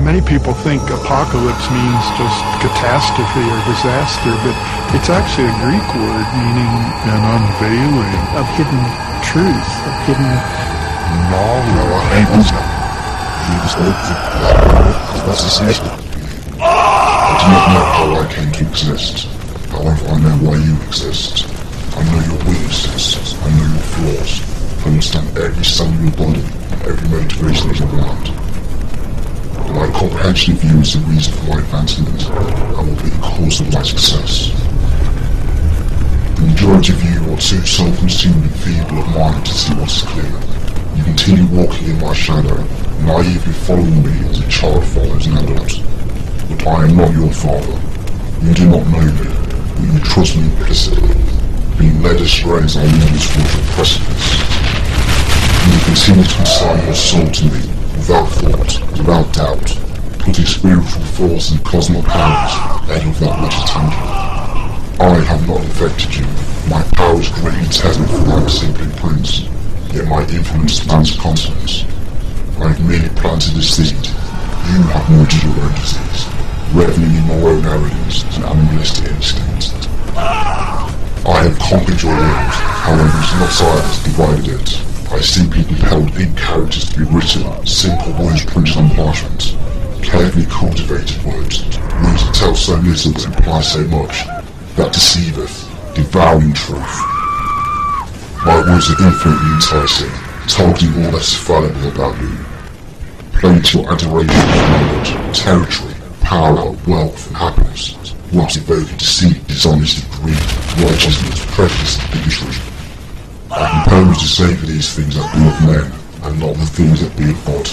Many people think apocalypse means just catastrophe or disaster, but it's actually a Greek word meaning an unveiling of hidden truth, of hidden knowledge. I do not know how I came to exist. However, I know why you exist. I know your weaknesses. I know your flaws. I understand every cell in your body and every motivation in your mind. My comprehension of you is the reason for my advancement and will be the cause of my success. The majority of you are too self-consumed and feeble of mind to see what is clear. You continue walking in my shadow, naively following me as a child follows an adult. But I am not your father. You do not know me, but you trust me implicitly, being led astray as I lead this towards your precipice. You will continue to assign your soul to me, without thought, without doubt, putting spiritual force and cosmic powers ahead of that which is tangible. I have not infected you. My power is greatly tethered for my simply prince, yet my influence spans continents. I have merely planted a seed. You have nurtured your own disease, reveling in your own arrogance and animalistic instincts. I have conquered your world, however it is not I that has divided it. I simply compelled big characters to be written, simple words printed on parchment, carefully cultivated words that tell so little but imply so much, that deceiveth, devouring truth. My words are infinitely enticing, targeting all that is fallible about you. Playing to your adoration of knowledge, territory, power, wealth, and happiness, whilst evoking deceit, dishonesty, greed, righteousness, prejudice, and bigotry. I compose to say for these things that be of men, and not the things that be of God.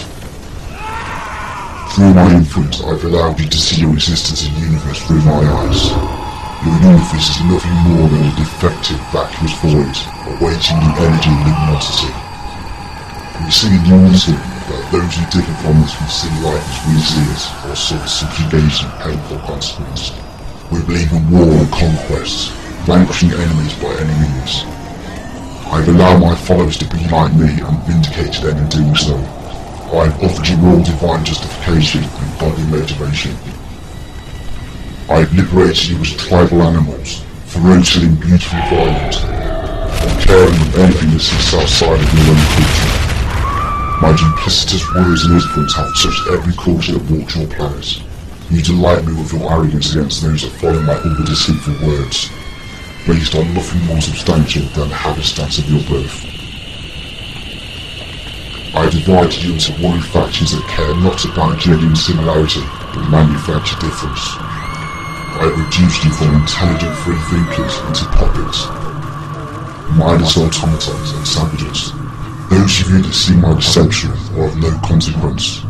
Through my influence, I've allowed you to see your existence and universe through my eyes. Your universe is nothing more than a defective, vacuous void, awaiting the energy of luminosity. We sing in unison that those who differ from us can see life as we see it, or suffer subjugation and painful consequence. We believe in war and conquest, vanquishing enemies by any means. I have allowed my followers to be like me and vindicated them in doing so. I have offered you all divine justification and godly motivation. I have liberated you as tribal animals, ferocious and beautifully violent, uncaring of anything that sits outside of your own culture. My duplicitous words and influence have touched every culture that walks your planet. You delight me with your arrogance against those that follow my other deceitful words, based on nothing more substantial than the happenstance of your birth. I have divided you into warring factions that care not about genuine similarity, but manufacture difference. I have reduced you from intelligent free thinkers into puppets, mindless automatons and savages. Those of you that see my deception are of no consequence.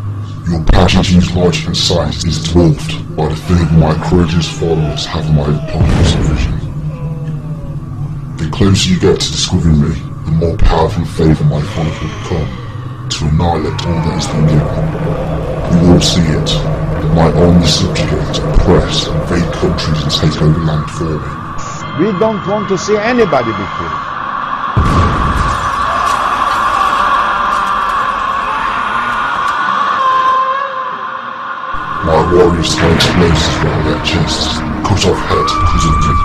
Your passion to use logic and science is dwarfed by the favor my courageous followers have of my apocalypse vision. The closer you get to discovering me, the more powerful and favour my followers will become, to annihilate all that has been given. You will see it, that my armies subjugate, oppress, invade countries and take over land for me. We don't want to see anybody be killed. My warriors throw explosives around their chests, cut off heads because of me.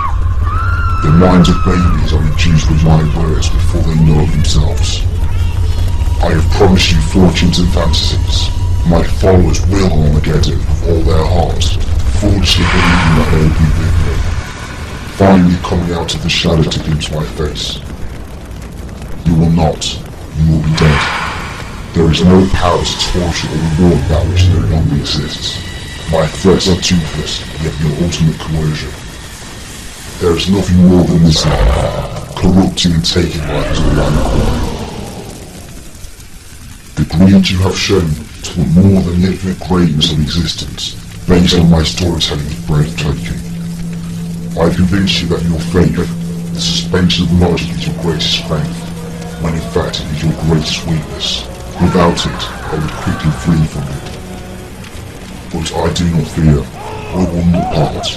The minds of babies are reduced with my words before they know of themselves. I have promised you fortunes and fantasies. My followers will Armageddon with all their hearts, foolishly believing that they will be with me. Finally coming out of the shadow to glimpse my face. You will not. You will be dead. There is no power to torture or reward that which no longer exists. My threats are toothless, yet your ultimate coercion. There is nothing more than this life, corrupting and taking life as a land. The greed you have shown toward more than the infinite greatness of existence, based on my storytelling, is breathtaking. I have convinced you that your faith, the suspension of logic, is your greatest strength, when in fact it is your greatest weakness. Without it, I would quickly flee from you. But I do not fear. I will not part.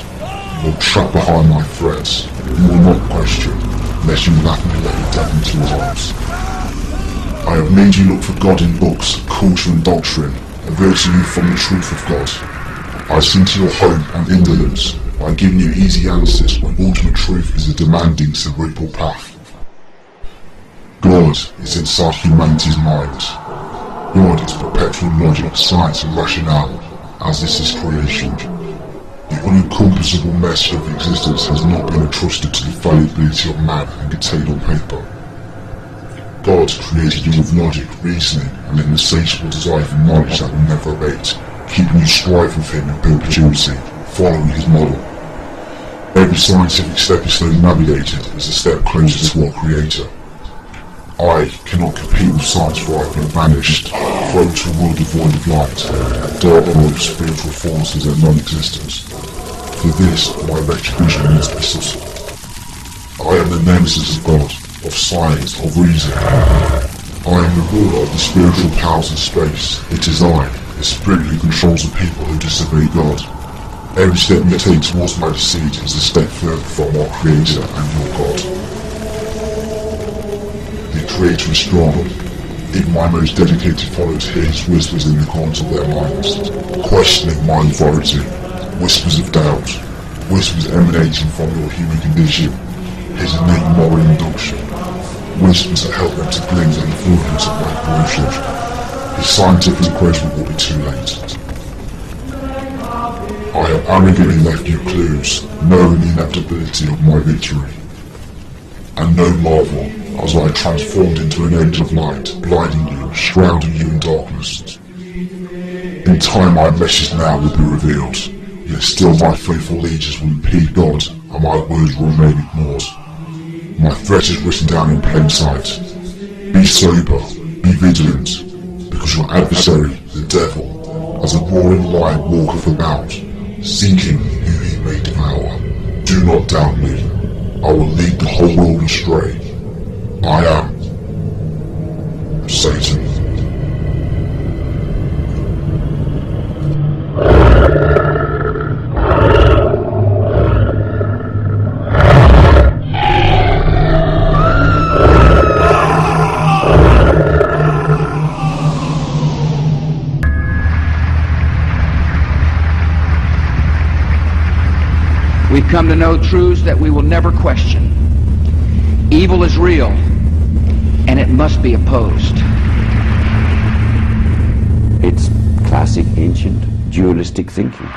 You will trap behind my threats. You will not question, lest you laughingly let me death into your arms. I have made you look for God in books, culture and doctrine, averting you from the truth of God. I see into your hope and indolence by giving you easy answers when ultimate truth is a demanding cerebral path. God is inside humanity's mind. God is perpetual logic, science and rationale, as this is creation. The unencompassable message of existence has not been entrusted to the fallibility of man and contained on paper. God created you with logic, reasoning, and an insatiable desire for knowledge that will never abate, keeping you strive with him in perpetuity, following his model. Every scientific stepping stone navigated is a step closer to our Creator. I cannot compete with science, for I have been banished, thrown to a world devoid of light, a dark world of spiritual forces and non-existence. For this, my retribution must be subtle. I am the nemesis of God, of science, of reason. I am the ruler of the spiritual powers of space. It is I, the spirit who controls the people who disobey God. Every step you take towards my deceit is a step further from our Creator and your God. The Creator is strong. Even my most dedicated followers hear his whispers in the corners of their minds, questioning my authority, whispers of doubt, whispers emanating from your human condition, his innate moral induction, whispers that help them to glimpse the influence of my creation. His scientific encouragement will be too late. I have arrogantly left you clues, knowing the inevitability of my victory. And no marvel, as I transformed into an angel of light, blinding you, shrouding you in darkness. In time my message now will be revealed, yet still my faithful legions will impede God, and my words will remain ignored. My threat is written down in plain sight. Be sober, be vigilant, because your adversary, the devil, as a roaring lion walketh about, seeking who he may devour. Do not doubt me. I will lead the whole world astray. I am Satan. We've come to know truths that we will never question. Evil is real, and it must be opposed. It's classic ancient dualistic thinking.